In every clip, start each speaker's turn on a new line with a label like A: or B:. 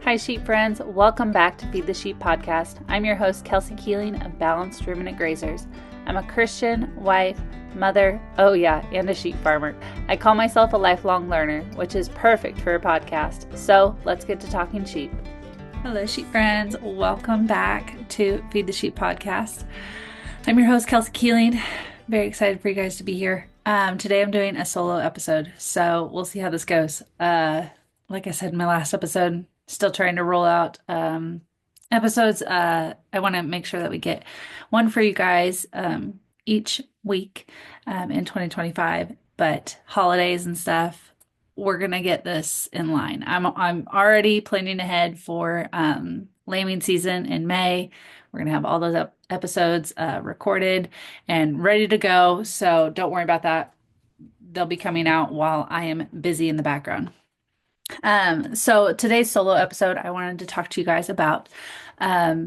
A: Hi, sheep friends. Welcome back to Feed the Sheep podcast. I'm your host, Kelsey Keeling of Balanced Ruminant Grazers. I'm a Christian, wife, mother, and a sheep farmer. I call myself a lifelong learner, which is perfect for a podcast. So let's get to talking sheep. Hello, sheep friends. Welcome back to Feed the Sheep podcast. I'm your host, Kelsey Keeling. Very excited for you guys to be here. Today I'm doing a solo episode, so we'll see how this goes. Like I said in my last episode, still trying to roll out episodes. I want to make sure that we get one for you guys each week in 2025. But holidays and stuff, we're gonna get this in line. I'm already planning ahead for lambing season in May. We're gonna have all those episodes recorded and ready to go. So don't worry about that. They'll be coming out while I am busy in the background. So today's solo episode, I wanted to talk to you guys about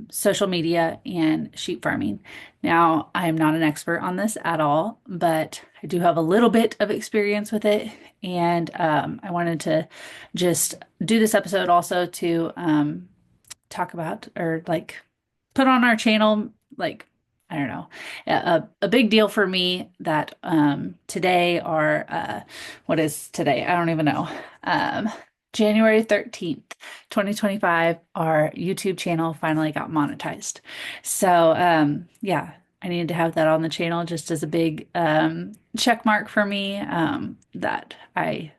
A: social media and sheep farming. Now, I am not an expert on this at all, but I do have a little bit of experience with it. And I wanted to just do this episode also to talk about or like put on our channel, like, I don't know, a big deal for me that today are, what is today? I don't even know. January 13th, 2025, our YouTube channel finally got monetized. So, yeah, I needed to have that on the channel just as a big check mark for me that I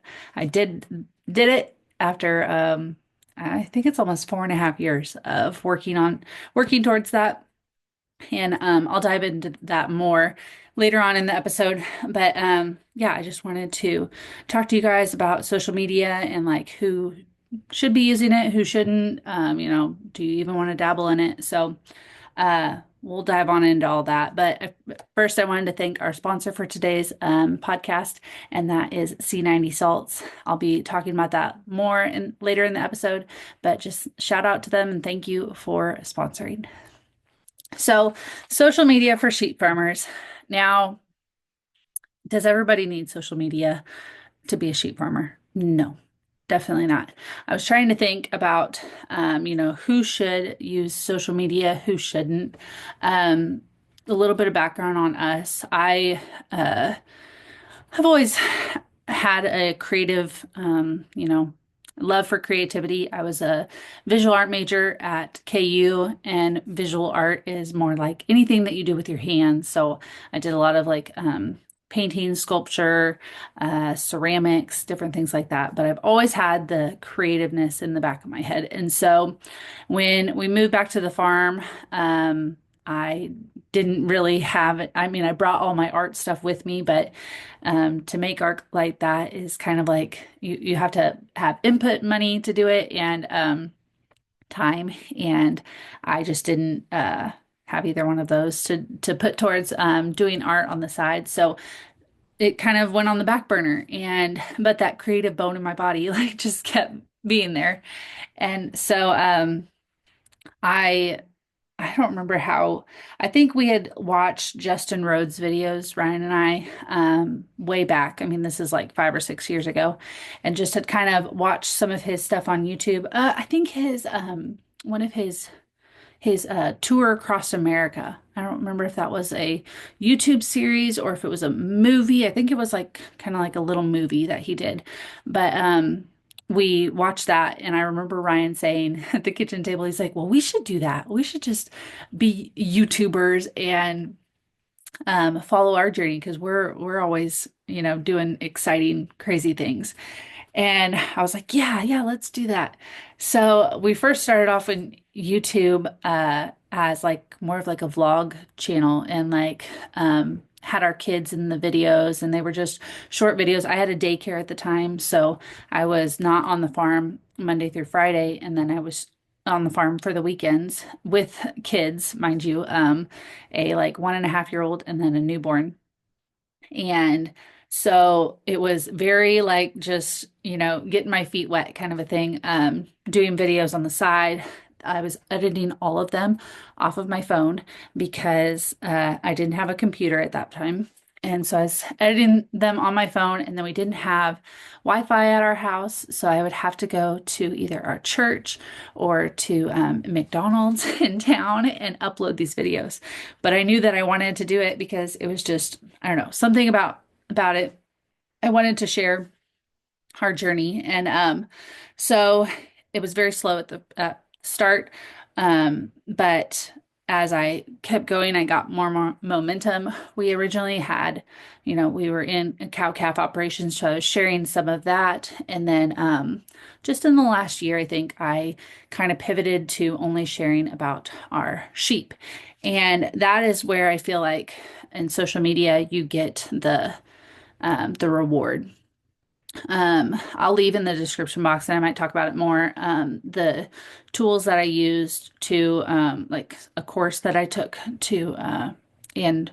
A: did it after I think it's almost 4.5 years of working towards that. And I'll dive into that more later on in the episode. But yeah, I just wanted to talk to you guys about social media and like who should be using it, who shouldn't. Do you even want to dabble in it? So we'll dive on into all that. But first, I wanted to thank our sponsor for today's podcast, and that is C90 Salts. I'll be talking about that more later in the episode, but just shout out to them and thank you for sponsoring. So, social media for sheep farmers. Now, does everybody need social media to be a sheep farmer? No, definitely not. I was trying to think about, who should use social media, who shouldn't. A little bit of background on us. I have always had a creative, love for creativity. I was a visual art major at KU, and visual art is more like anything that you do with your hands. So I did a lot of like painting, sculpture, ceramics, different things like that. But I've always had the creativeness in the back of my head. And so when we moved back to the farm, I didn't really have it. I mean, I brought all my art stuff with me, but to make art like that is kind of like you have to have input money to do it and time. And I just didn't have either one of those to put towards doing art on the side. So it kind of went on the back burner. But that creative bone in my body like just kept being there. And so I I don't remember how. I think we had watched Justin Rhodes videos, Ryan and I, way back. I mean, this is like 5 or 6 years ago, and just had kind of watched some of his stuff on YouTube. I think his one of his tour across America. I don't remember if that was a YouTube series or if it was a movie. I think it was like kind of like a little movie that he did. But we watched that, and I remember Ryan saying at the kitchen table, he's like, "Well, we should do that. We should just be YouTubers and follow our journey because we're always, doing exciting, crazy things." And I was like, yeah, let's do that. So we first started off in YouTube as like more of like a vlog channel and like had our kids in the videos, and they were just short videos. I had a daycare at the time, so I was not on the farm Monday through Friday, and then I was on the farm for the weekends with kids, mind you, a like 1.5-year-old and then a newborn. And so it was very like just, getting my feet wet kind of a thing, doing videos on the side. I was editing all of them off of my phone because I didn't have a computer at that time. And so I was editing them on my phone, and then we didn't have Wi-Fi at our house, so I would have to go to either our church or to McDonald's in town and upload these videos. But I knew that I wanted to do it because it was just, I don't know, something about it. I wanted to share our journey, and so it was very slow at the start, but as I kept going, I got more momentum. We originally had, we were in a cow-calf operation, so I was sharing some of that. And then just in the last year, I think I kind of pivoted to only sharing about our sheep. And that is where I feel like in social media, you get the reward. I'll leave in the description box and I might talk about it more. The tools that I used to, like a course that I took to, and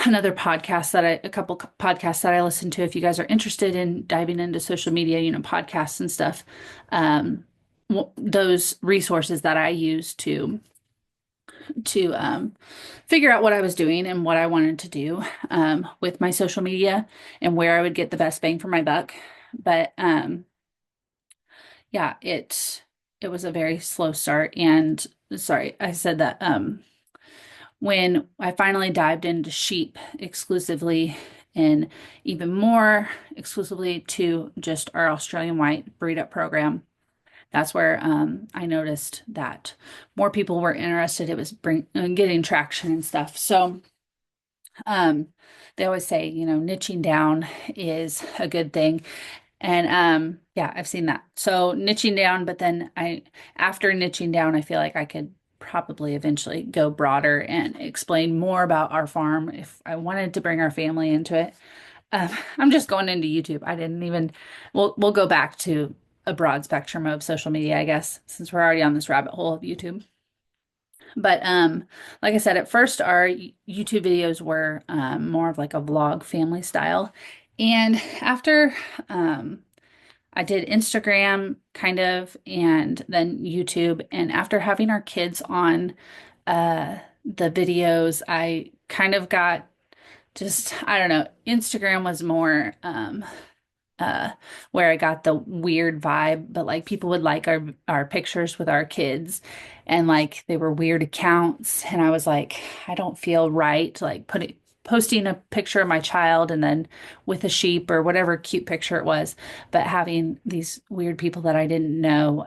A: another podcast a couple podcasts that I listened to. If you guys are interested in diving into social media, podcasts and stuff, those resources that I use to figure out what I was doing and what I wanted to do with my social media and where I would get the best bang for my buck. But yeah, it was a very slow start. And sorry, I said that when I finally dived into sheep exclusively and even more exclusively to just our Australian white breed up program, that's where I noticed that more people were interested. It was getting traction and stuff. So they always say, niching down is a good thing. And yeah, I've seen that. So niching down, but then after niching down, I feel like I could probably eventually go broader and explain more about our farm if I wanted to bring our family into it. I'm just going into YouTube. I didn't even, we'll go back to a broad spectrum of social media, I guess, since we're already on this rabbit hole of YouTube. But like I said, at first our YouTube videos were more of like a vlog family style. And after I did Instagram kind of and then YouTube, and after having our kids on the videos, I kind of got just, I don't know, Instagram was more uh where I got the weird vibe, but like people would like our pictures with our kids and like they were weird accounts, and I was like, I don't feel right like posting a picture of my child and then with a sheep or whatever cute picture it was, but having these weird people that I didn't know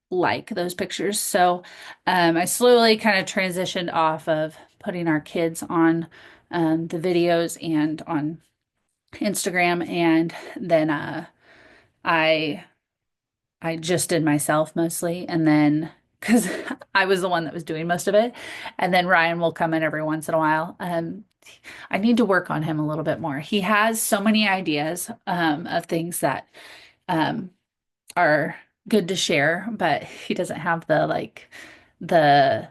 A: like those pictures. So I slowly kind of transitioned off of putting our kids on the videos and on Instagram, and then I I just did myself mostly, and then because I was the one that was doing most of it, and then Ryan will come in every once in a while. I need to work on him a little bit more. He has so many ideas of things that um, are good to share, but he doesn't have the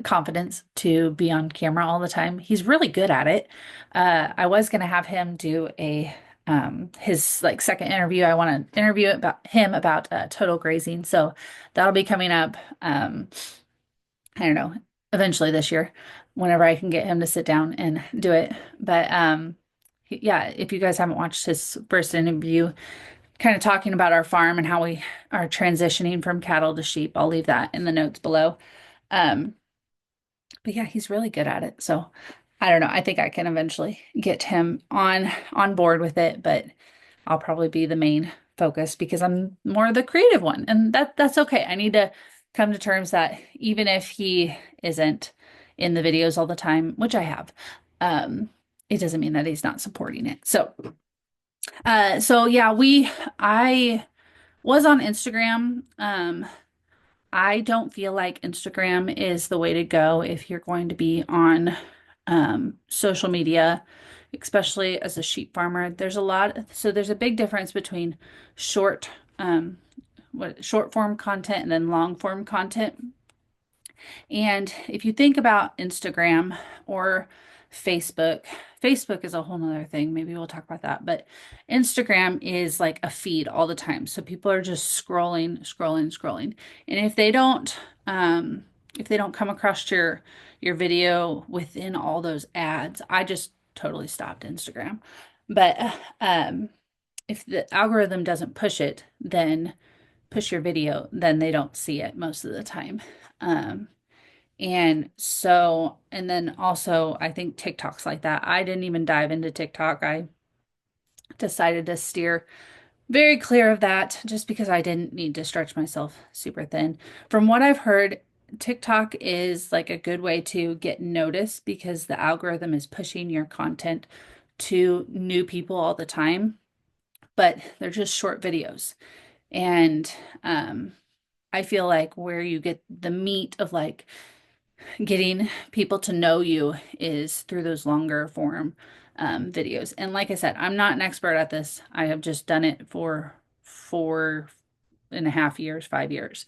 A: confidence to be on camera all the time. He's really good at it. I was gonna have him do a his like second interview. I want to interview about him about total grazing. So that'll be coming up I don't know, eventually this year, whenever I can get him to sit down and do it. But yeah, if you guys haven't watched his first interview, kind of talking about our farm and how we are transitioning from cattle to sheep, I'll leave that in the notes below. Um, but yeah, he's really good at it. So I don't know. I think I can eventually get him on board with it, but I'll probably be the main focus because I'm more the creative one. And that's okay. I need to come to terms that even if he isn't in the videos all the time, which I have, it doesn't mean that he's not supporting it. So yeah, I was on Instagram. I don't feel like Instagram is the way to go if you're going to be on social media, especially as a sheep farmer. There's a big difference between short, short form content and then long form content. And if you think about Instagram or Facebook, Facebook is a whole nother thing. Maybe we'll talk about that. But Instagram is like a feed all the time. So people are just scrolling, scrolling, scrolling. And if they don't if they don't come across your video within all those ads, I just totally stopped Instagram. But if the algorithm doesn't push it, then push your video, then they don't see it most of the time. Um, and so, and then also, I think TikTok's like that. I didn't even dive into TikTok. I decided to steer very clear of that just because I didn't need to stretch myself super thin. From what I've heard, TikTok is like a good way to get noticed because the algorithm is pushing your content to new people all the time, but they're just short videos. And I feel like where you get the meat of like getting people to know you is through those longer form videos. And like I said, I'm not an expert at this. I have just done it for 4.5 years, 5 years,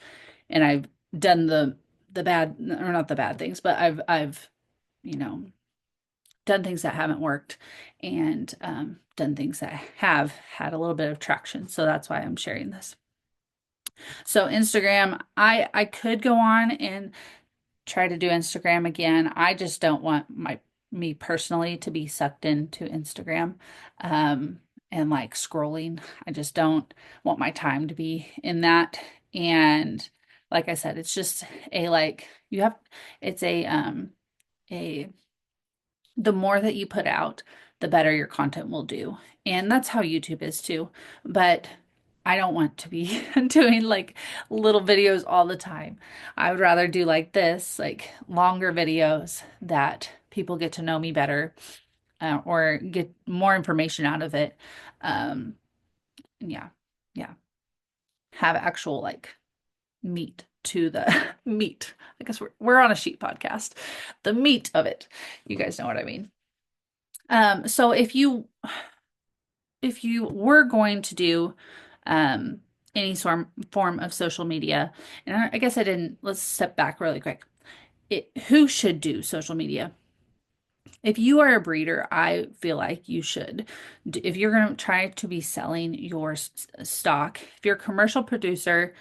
A: and I've done the bad, or not the bad things, but I've you know done things that haven't worked, and done things that have had a little bit of traction. So that's why I'm sharing this. So Instagram, I could go on and try to do Instagram again. I just don't want me personally to be sucked into Instagram and like scrolling. I just don't want my time to be in that. And like I said, it's just a like you have it's a the more that you put out, the better your content will do. And that's how YouTube is too. But I don't want to be doing like little videos all the time. I would rather do like this, like longer videos that people get to know me better, or get more information out of it. Um, yeah, yeah. Have actual like meat to the meat. I guess we're on a sheep podcast. The meat of it. You guys know what I mean. So if you were going to do any form of social media, and I guess I didn't, let's step back really quick. Who should do social media? If you are a breeder, I feel like you should. If you're going to try to be selling your stock, if you're a commercial producer,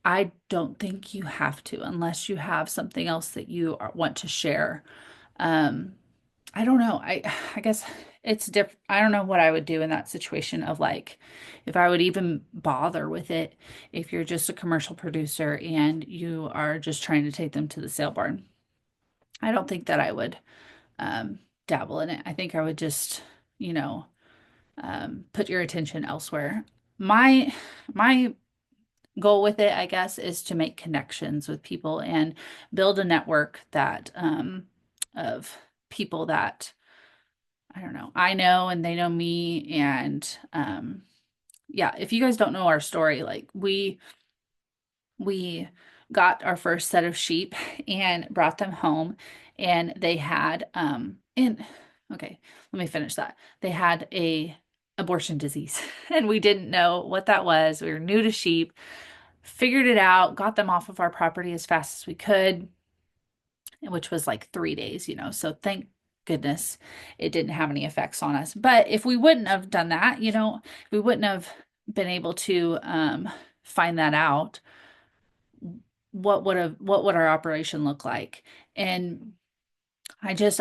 A: I don't think you have to unless you have something else that you want to share. Um, I don't know. I guess it's different. I don't know what I would do in that situation of like if I would even bother with it if you're just a commercial producer and you are just trying to take them to the sale barn. I don't think that I would dabble in it. I think I would just, you know, put your attention elsewhere. My goal with it, I guess, is to make connections with people and build a network that of people that I don't know, I know and they know me. And yeah, if you guys don't know our story, like we got our first set of sheep and brought them home, and they had and okay, let me finish that. They had a abortion disease and we didn't know what that was. We were new to sheep, figured it out, got them off of our property as fast as we could, which was like 3 days, so thank goodness it didn't have any effects on us. But if we wouldn't have done that, we wouldn't have been able to find that out, what would our operation look like? And I just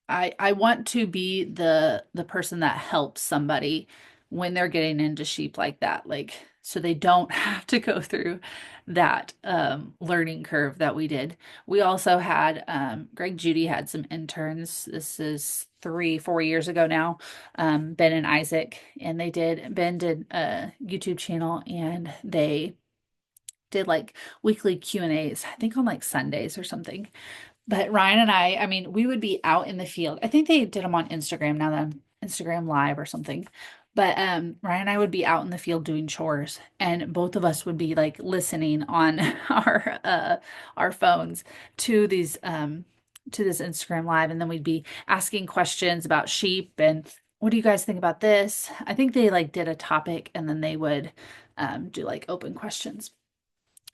A: I want to be the person that helps somebody when they're getting into sheep like that, like so they don't have to go through that learning curve that we did. We also had Greg Judy had some interns. This is 3-4 years ago now. Ben and Isaac, and Ben did a YouTube channel, and they did like weekly Q&As, I think on like Sundays or something. But Ryan and I mean, we would be out in the field. I think they did them on Instagram now, that I'm Instagram Live or something. But Ryan and I would be out in the field doing chores, and both of us would be like listening on our phones to these to this Instagram Live, and then we'd be asking questions about sheep and what do you guys think about this? I think they like did a topic, and then they would do like open questions.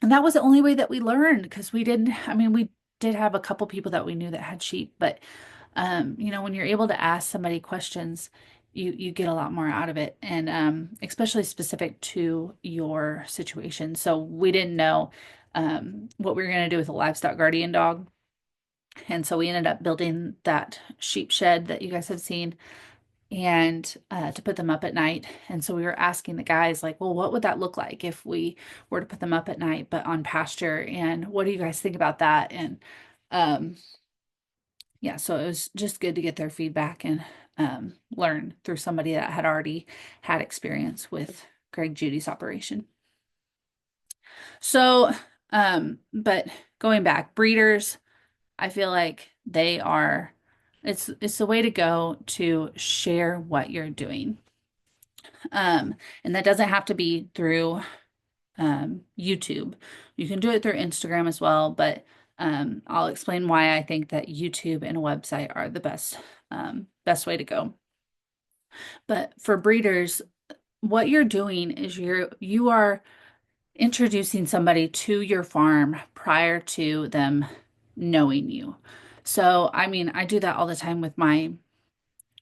A: And that was the only way that we learned, because we didn't, I mean, we did have a couple people that we knew that had sheep, but when you're able to ask somebody questions you get a lot more out of it, and especially specific to your situation. So we didn't know what we were going to do with a livestock guardian dog, and so we ended up building that sheep shed that you guys have seen, and to put them up at night. And so we were asking the guys, like, well, what would that look like if we were to put them up at night but on pasture? And what do you guys think about that? And um, yeah, so it was just good to get their feedback and learn through somebody that had already had experience with Greg Judy's operation. So, but going back, breeders, I feel like they are, it's the way to go to share what you're doing. And that doesn't have to be through YouTube. You can do it through Instagram as well, but I'll explain why I think that YouTube and a website are the best way to go. But for breeders, what you're doing is you are introducing somebody to your farm prior to them knowing you. So, I mean, I do that all the time with my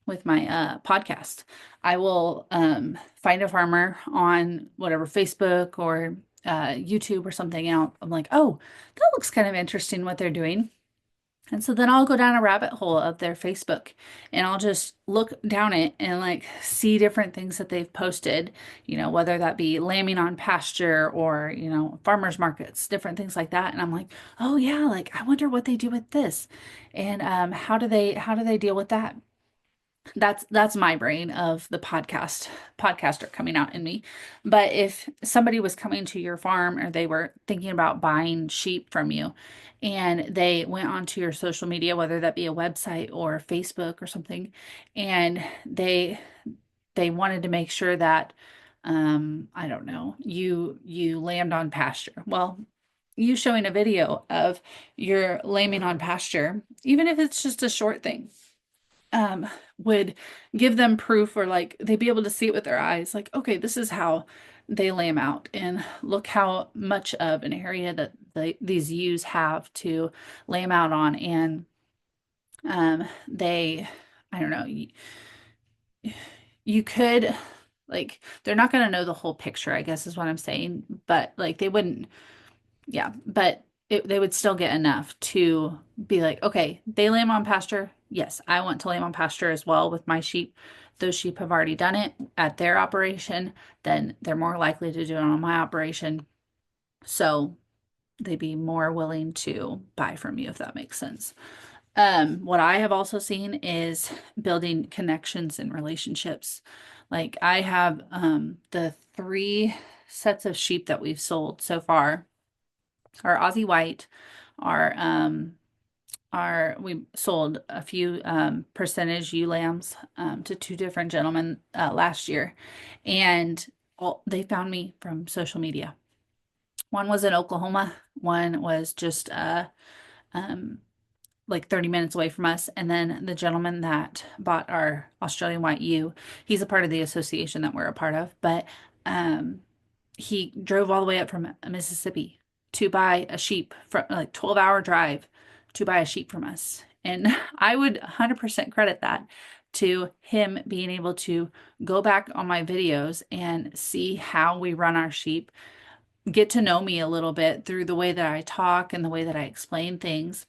A: podcast. I will find a farmer on whatever Facebook or YouTube or something out. I'm like, oh, that looks kind of interesting what they're doing. And so then I'll go down a rabbit hole of their Facebook and I'll just look down it and like see different things that they've posted, whether that be lambing on pasture or, farmers markets, different things like that. And I'm like, oh yeah, like I wonder what they do with this. And how do they deal with that? That's my brain of the podcaster coming out in me. But if somebody was coming to your farm or they were thinking about buying sheep from you and they went onto your social media, whether that be a website or Facebook or something, and they wanted to make sure that I don't know, you lambed on pasture. Well, you showing a video of your lambing on pasture, even if it's just a short thing, um, would give them proof, or like they'd be able to see it with their eyes, like, okay, this is how they lamb out, and look how much of an area that these ewes have to lamb out on. And they, I don't know, you could, like, they're not going to know the whole picture, I guess is what I'm saying, but like they wouldn't, yeah, but they would still get enough to be like, okay, they lamb on pasture. Yes, I want to lamb on pasture as well with my sheep. Those sheep have already done it at their operation, then they're more likely to do it on my operation. So they'd be more willing to buy from you, if that makes sense. What I have also seen is building connections and relationships. Like I have the 3 sets of sheep that we've sold so far. Our Aussie White, we sold a few percentage ewe lambs to 2 different gentlemen last year, and they found me from social media. One was in Oklahoma, one was just um, like 30 minutes away from us, and then the gentleman that bought our Australian White ewe, he's a part of the association that we're a part of, but he drove all the way up from Mississippi to buy a sheep, from like 12-hour drive to buy a sheep from us. And I would 100% credit that to him being able to go back on my videos and see how we run our sheep, get to know me a little bit through the way that I talk and the way that I explain things,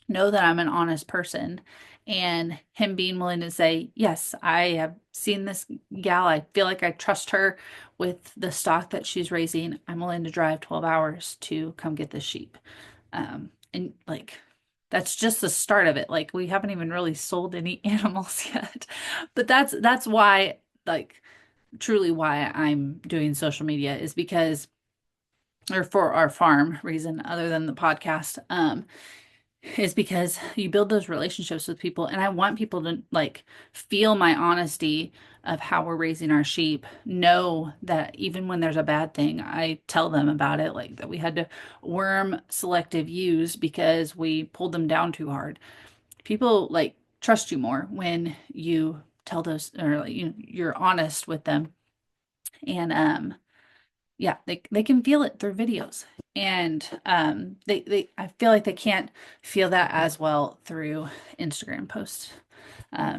A: know that I'm an honest person, and him being willing to say, yes, I have seen this gal. I feel like I trust her with the stock that she's raising. I'm willing to drive 12 hours to come get this sheep. And like, that's just the start of it. Like, we haven't even really sold any animals yet, but that's why, like, truly why I'm doing social media is because, or for our farm reason, other than the podcast, is because you build those relationships with people, and I want people to like feel my honesty of how we're raising our sheep, know that even when there's a bad thing, I tell them about it, like that we had to worm selective ewes because we pulled them down too hard. People like trust you more when you tell those, or like, you're honest with them. And yeah, they can feel it through videos, and they I feel like they can't feel that as well through Instagram posts.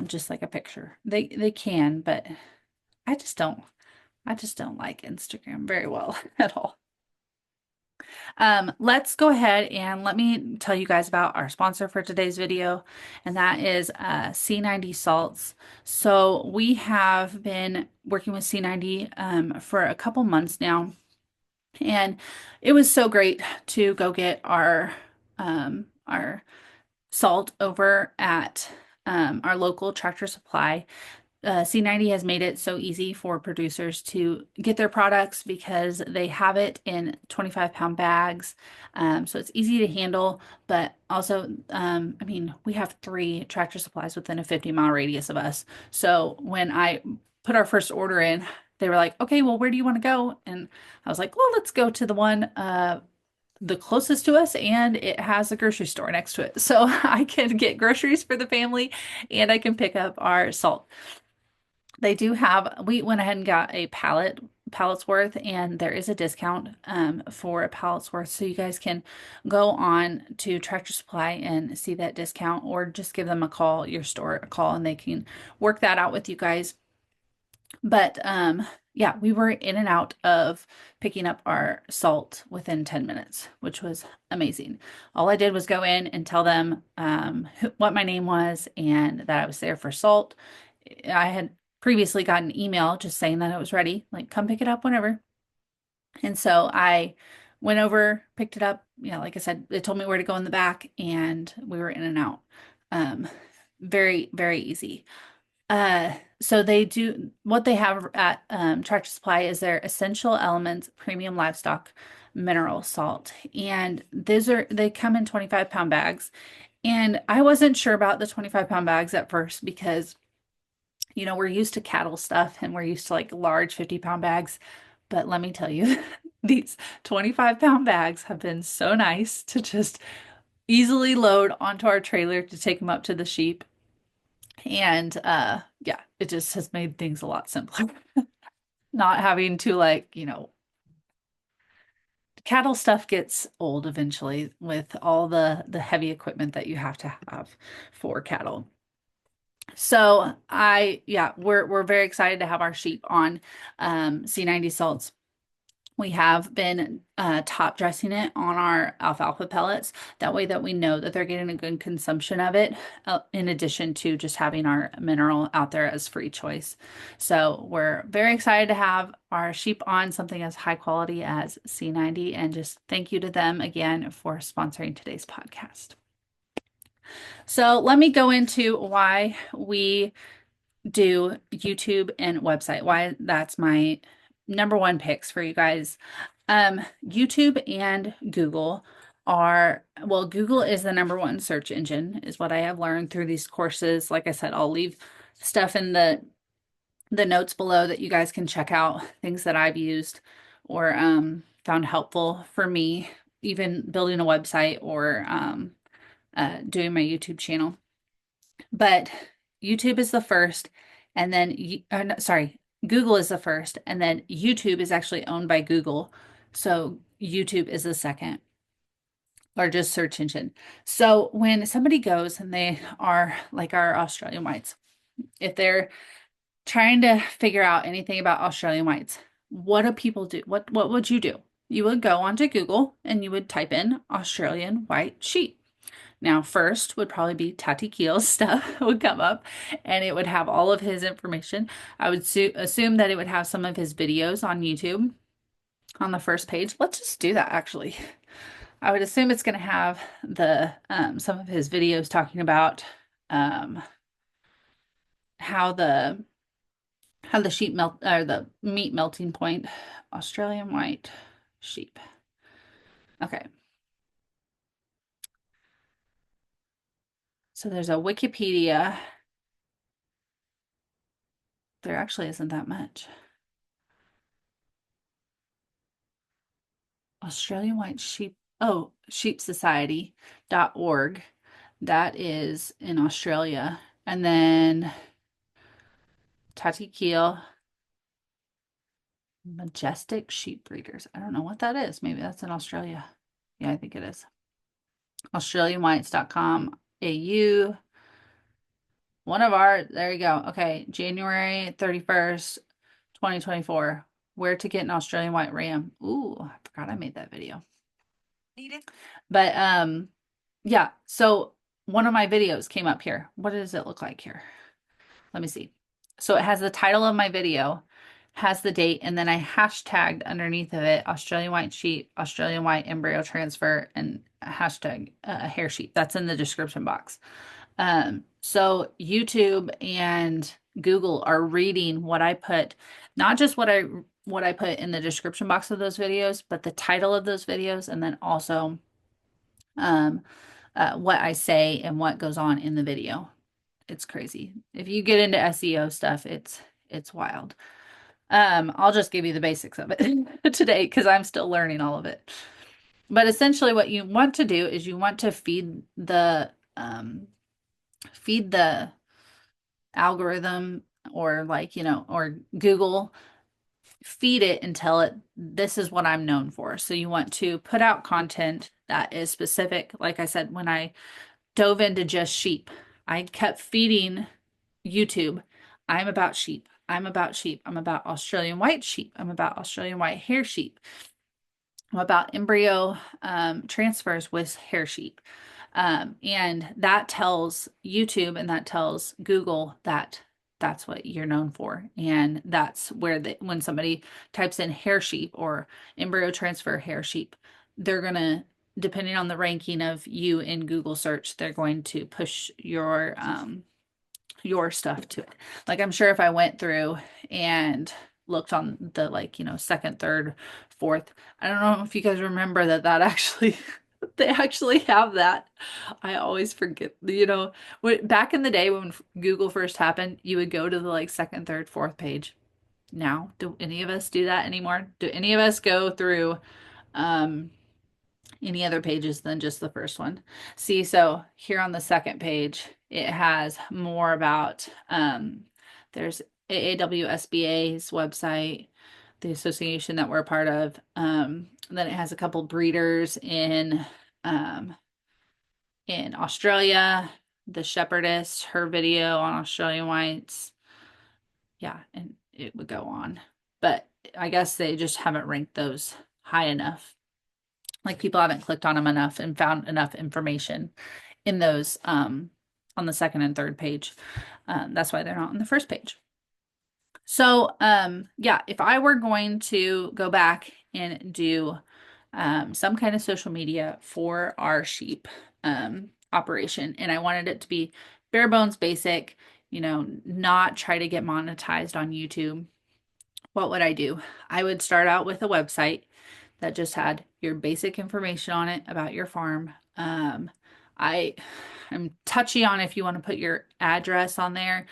A: just like a picture. They can, but I just don't I just don't like Instagram very well at all. Let's go ahead and let me tell you guys about our sponsor for today's video, and that is C90 salts. So we have been working with C90 for a couple months now, and it was so great to go get our salt over at our local Tractor Supply. C90 has made it so easy for producers to get their products because they have it in 25-pound bags. So it's easy to handle, but also, I mean, we have 3 Tractor Supplies within a 50-mile radius of us. So when I put our first order in, they were like, okay, well, where do you want to go? And I was like, well, let's go to the one the closest to us, and it has a grocery store next to it. So I can get groceries for the family and I can pick up our salt. They do have, we went ahead and got a pallet's worth, and there is a discount for a pallet's worth. So you guys can go on to Tractor Supply and see that discount, or just give them a call, your store a call, and they can work that out with you guys. But yeah, we were in and out of picking up our salt within 10 minutes, which was amazing. All I did was go in and tell them what my name was and that I was there for salt. I had previously got an email just saying that it was ready, like come pick it up whenever. And so I went over, picked it up. You know, like I said, they told me where to go in the back, and we were in and out. Very, very easy. So they do what they have at Tractor Supply is their Essential Elements Premium Livestock Mineral Salt. And they come in 25-pound bags. And I wasn't sure about the 25-pound bags at first because, you know, we're used to cattle stuff and we're used to like large 50-pound bags. But let me tell you, these 25-pound bags have been so nice to just easily load onto our trailer to take them up to the sheep. And yeah, it just has made things a lot simpler. Not having to, like, you know, cattle stuff gets old eventually with all the heavy equipment that you have to have for cattle. So yeah, we're very excited to have our sheep on C90 salts. We have been top dressing it on our alfalfa pellets. That way that we know that they're getting a good consumption of it, in addition to just having our mineral out there as free choice. So we're very excited to have our sheep on something as high quality as C90, and just thank you to them again for sponsoring today's podcast. So let me go into why we do YouTube and website, why that's my number one picks for you guys. YouTube and Google are, well, Google is the number one search engine, is what I have learned through these courses. Like I said, I'll leave stuff in the notes below that you guys can check out, things that I've used or found helpful for me, even building a website or doing my YouTube channel. But YouTube is the first, and then, no, sorry, Google is the first, and then YouTube is actually owned by Google. So YouTube is the second largest search engine. So when somebody goes and they are like our Australian whites, if they're trying to figure out anything about Australian whites, what do people do? What would you do? You would go onto Google and you would type in Australian white sheep. Now, first would probably be Tati Keel's stuff would come up, and it would have all of his information. I would assume that it would have some of his videos on YouTube on the first page. Let's just do that, actually. I would assume it's going to have the some of his videos talking about how the sheep melt, or the meat melting point. Australian white sheep. Okay. So there's a Wikipedia. There actually isn't that much. Australian White Sheep, oh, sheepsociety.org. That is in Australia. And then Tati Keel, Majestic Sheep Breeders. I don't know what that is. Maybe that's in Australia. Yeah, I think it is. AustralianWhites.com.au. there you go. Okay, January 31st, 2024. Where to get an Australian white ram. Ooh, I forgot I made that video. But yeah, so one of my videos came up here. What does it look like here? Let me see. So it has the title of my video, has the date, and then I hashtagged underneath of it Australian white sheep, Australian white embryo transfer, and hashtag hair sheep. That's in the description box. So YouTube and Google are reading what I put, not just what I put in the description box of those videos, but the title of those videos, and then also um, what I say and what goes on in the video. It's crazy. If you get into SEO stuff, it's wild. I'll just give you the basics of it today because I'm still learning all of it. But essentially what you want to do is you want to feed the algorithm or or Google, feed it and tell it this is what I'm known for. So you want to put out content that is specific. Like I said, when I dove into just sheep, I kept feeding YouTube. I'm about sheep. I'm about sheep. I'm about Australian white sheep. I'm about Australian white hair sheep. I'm about embryo transfers with hair sheep. And that tells YouTube and that tells Google that that's what you're known for. And that's where when somebody types in hair sheep or embryo transfer hair sheep, they're going to, depending on the ranking of you in Google search, they're going to push your stuff to it. Like I'm sure if I went through and looked on the second, third, fourth, I don't know if you guys remember that actually they actually have that. I always forget, back in the day when Google first happened, you would go to the second, third, fourth page. Now, do any of us do that anymore? Do any of us go through any other pages than just the first one? See, so here on the second page, it has more about, there's AAWSBA's website, the association that we're a part of. Then it has a couple breeders um, in Australia, the shepherdess, her video on Australian whites. Yeah, and it would go on. But I guess they just haven't ranked those high enough. Like people haven't clicked on them enough and found enough information in those on the second and third page. That's why they're not on the first page. So yeah, if I were going to go back and do some kind of social media for our sheep operation, and I wanted it to be bare bones basic, not try to get monetized on YouTube, what would I do? I would start out with a website that just had your basic information on it about your farm. I'm touchy on if you want to put your address on there.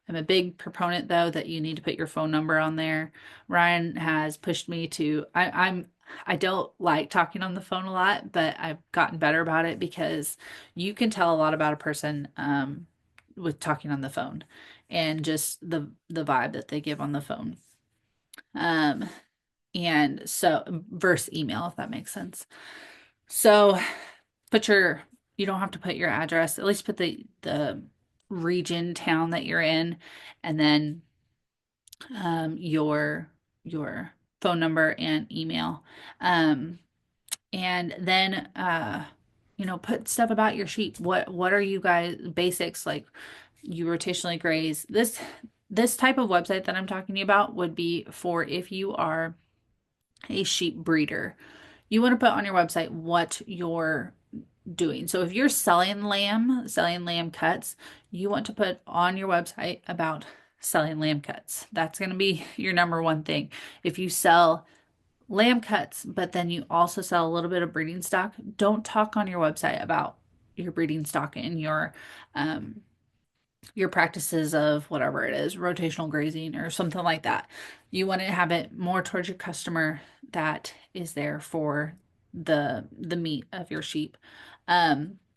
A: I'm a big proponent though that you need to put your phone number on there. Ryan has pushed me to, I don't like talking on the phone a lot, but I've gotten better about it because you can tell a lot about a person with talking on the phone and just the vibe that they give on the phone. And so versus email, if that makes sense. So you don't have to put your address, at least put the region, town that you're in, and then your phone number and email. And then put stuff about your sheep. What are you guys basics, like you rotationally graze. This type of website that I'm talking to you about would be for if you are a sheep breeder. You want to put on your website what you're doing. So if you're selling lamb cuts, you want to put on your website about selling lamb cuts. That's going to be your number one thing. If you sell lamb cuts, but then you also sell a little bit of breeding stock, don't talk on your website about your breeding stock and your practices of whatever it is, rotational grazing or something like that. You want to have it more towards your customer that is there for the meat of your sheep.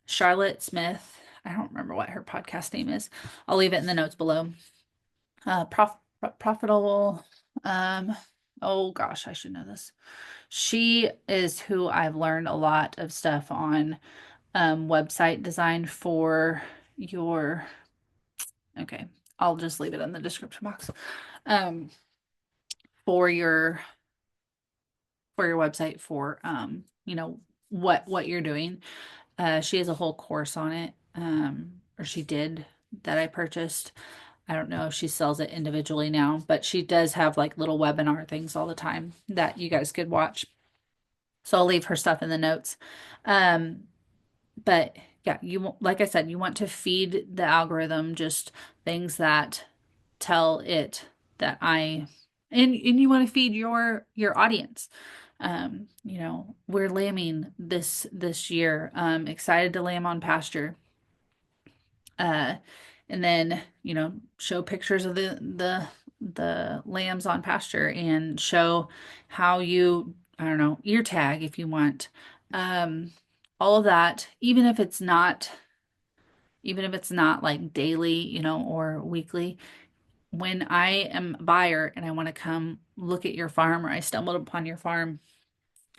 A: Charlotte Smith, I don't remember what her podcast name is. I'll leave it in the notes below. Profitable. Oh gosh, I should know this. She is who I've learned a lot of stuff on website design for your Okay. I'll just leave it in the description box. Um, for your website for what you're doing. She has a whole course on it. Or she did, that I purchased. I don't know if she sells it individually now, but she does have like little webinar things all the time that you guys could watch. So I'll leave her stuff in the notes. Um, but yeah, like I said, you want to feed the algorithm just things that tell it that and you want to feed your audience. We're lambing this year. Excited to lamb on pasture. Uh, and then, show pictures of the lambs on pasture and show how I don't know, ear tag if you want. Um, all of that, even if it's not like daily, or weekly, when I am a buyer and I want to come look at your farm or I stumbled upon your farm,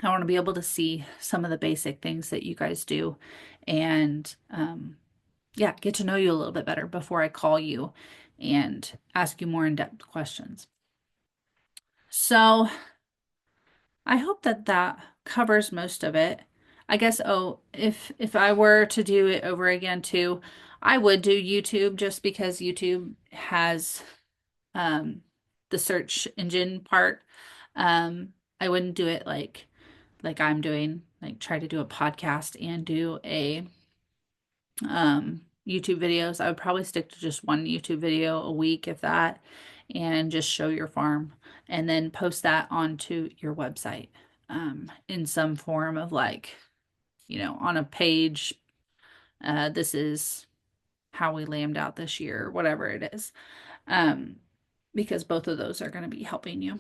A: I want to be able to see some of the basic things that you guys do and yeah, get to know you a little bit better before I call you and ask you more in-depth questions. So I hope that that covers most of it. I guess, if I were to do it over again too, I would do YouTube just because YouTube has the search engine part. I wouldn't do it like I'm doing, like try to do a podcast and do a YouTube videos. I would probably stick to just one YouTube video a week, if that, and just show your farm and then post that onto your website in some form of like, on a page. This is how we lambed out this year, whatever it is. Um, because both of those are going to be helping you.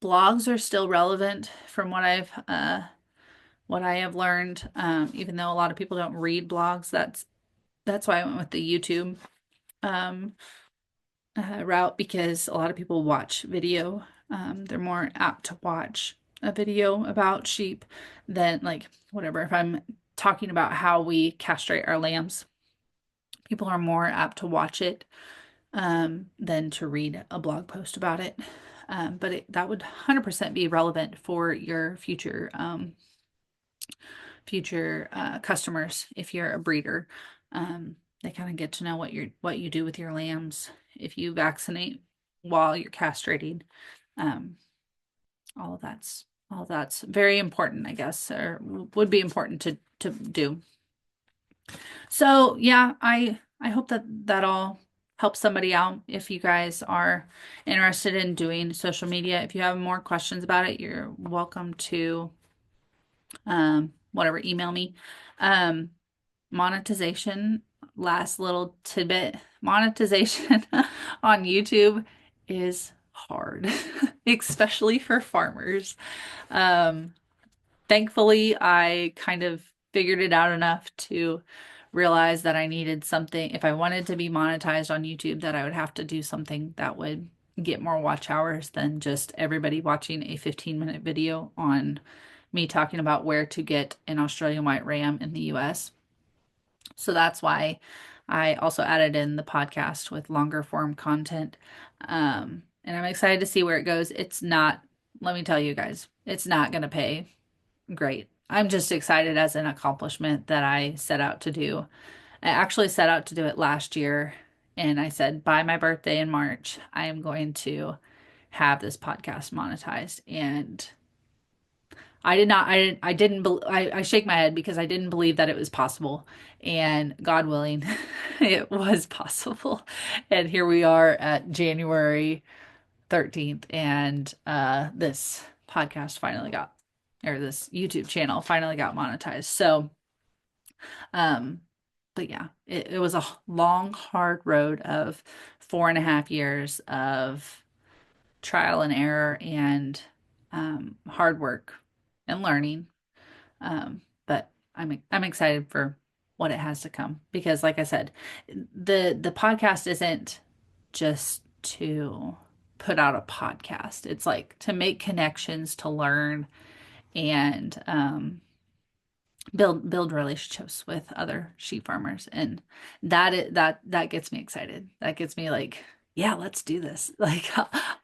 A: Blogs are still relevant from what I have learned. Even though a lot of people don't read blogs, that's why I went with the YouTube um, route, because a lot of people watch video. They're more apt to watch a video about sheep than like whatever. If I'm talking about how we castrate our lambs, people are more apt to watch it than to read a blog post about it. But that would 100% be relevant for your future customers if you're a breeder. They kind of get to know what you do with your lambs if you vaccinate while you're castrating. Um, all of that's very important, I guess, or would be important to do. So yeah, I hope that that all helps somebody out. If you guys are interested in doing social media, if you have more questions about it, you're welcome to whatever, email me. Monetization, last little tidbit, monetization on YouTube is hard, especially for farmers. Um, Thankfully, I kind of figured it out enough to realize that I needed something. If I wanted to be monetized on YouTube, that I would have to do something that would get more watch hours than just everybody watching a 15-minute video on me talking about where to get an Australian white ram in the US. So that's why I also added in the podcast with longer form content. And I'm excited to see where it goes. It's not, let me tell you guys, it's not going to pay great. I'm just excited as an accomplishment that I set out to do. I actually set out to do it last year, and I said by my birthday in March, I am going to have this podcast monetized. And I did not, I didn't, I shake my head because I didn't believe that it was possible. And God willing, it was possible. And here we are at January 13th, and this podcast finally got, or this YouTube channel finally got monetized. So, um, but yeah, it was a long, hard road of 4.5 years of trial and error and hard work and learning. But I'm excited for what it has to come, because like I said, the podcast isn't just to put out a podcast. It's like to make connections, to learn, and build relationships with other sheep farmers, and that gets me excited. That gets me like, yeah, let's do this. Like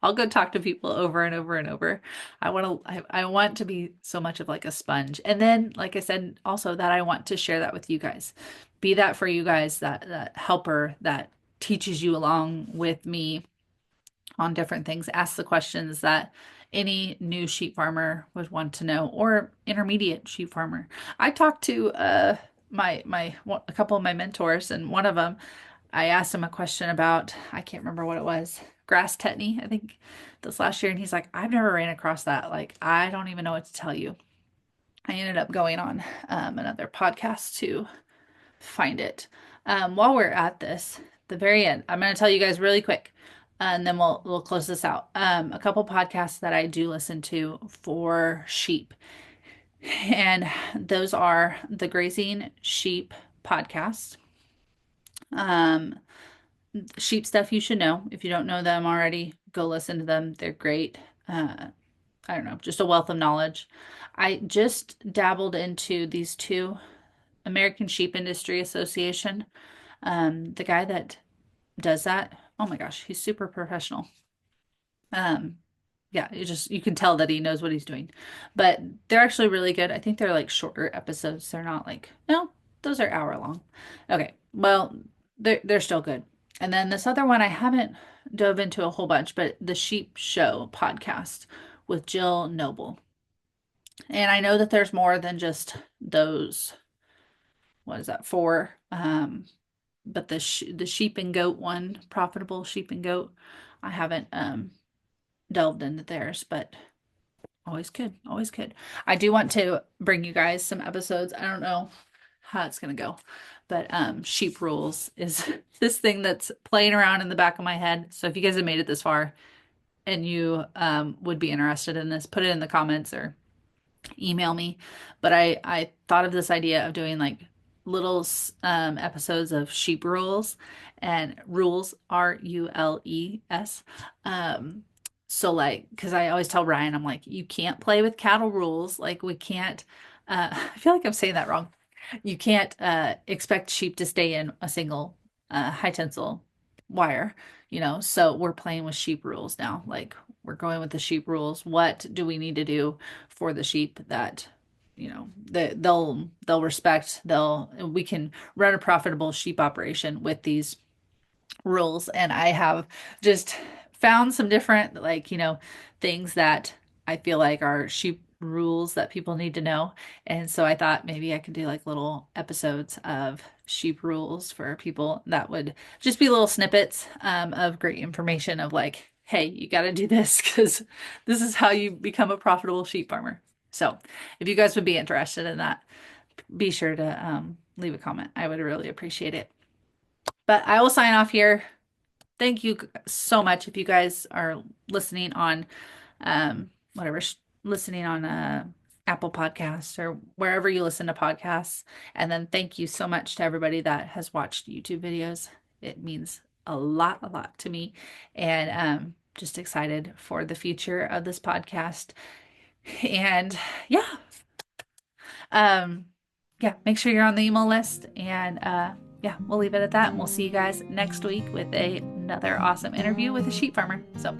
A: I'll go talk to people over and over and over. I want to be so much of like a sponge. And then like I said also, that I want to share that with you guys, be that for you guys, that helper that teaches you along with me on different things, ask the questions that any new sheep farmer would want to know, or intermediate sheep farmer. I talked to a couple of my mentors, and one of them, I asked him a question about, I can't remember what it was, grass tetany, I think this last year, and he's like, I've never ran across that. Like, I don't even know what to tell you. I ended up going on another podcast to find it. While we're at this, the very end, I'm going to tell you guys really quick, and then we'll close this out. A couple podcasts that I do listen to for sheep, and those are the Grazing Sheep podcast. Sheep Stuff You Should Know. If you don't know them already, go listen to them. They're great. I don't know, just a wealth of knowledge. I just dabbled into these two, American Sheep Industry Association. The guy that does that, oh my gosh, he's super professional. Um, yeah, you can tell that he knows what he's doing. But they're actually really good. I think they're like shorter episodes. They're not like, no, those are hour long. Okay, well, they're still good. And then this other one I haven't dove into a whole bunch, but the Sheep Show podcast with Jill Noble. And I know that there's more than just those, what is that, four? But the sheep and goat one, profitable sheep and goat, I haven't delved into theirs, but always good, always good. I do want to bring you guys some episodes. I don't know how it's gonna go, but sheep rules is this thing that's playing around in the back of my head. So if you guys have made it this far and you would be interested in this, put it in the comments or email me. But I thought of this idea of doing like little episodes of sheep rules, and rules, rules. So like, because I always tell Ryan, I'm like, you can't play with cattle rules. Like we can't, I feel like I'm saying that wrong. You can't expect sheep to stay in a single high tensile wire, so we're playing with sheep rules now. Like we're going with the sheep rules. What do we need to do for the sheep that, they'll respect, we can run a profitable sheep operation with these rules. And I have just found some different, like, things that I feel like are sheep rules that people need to know. And so I thought maybe I could do like little episodes of sheep rules for people that would just be little snippets of great information of like, hey, you got to do this because this is how you become a profitable sheep farmer. So if you guys would be interested in that, be sure to leave a comment. I would really appreciate it. But I will sign off here. Thank you so much if you guys are listening on whatever, listening on Apple Podcasts or wherever you listen to podcasts. And then thank you so much to everybody that has watched YouTube videos. It means a lot to me. And just excited for the future of this podcast. And yeah. Yeah, make sure you're on the email list. And yeah, we'll leave it at that. And we'll see you guys next week with another awesome interview with a sheep farmer. So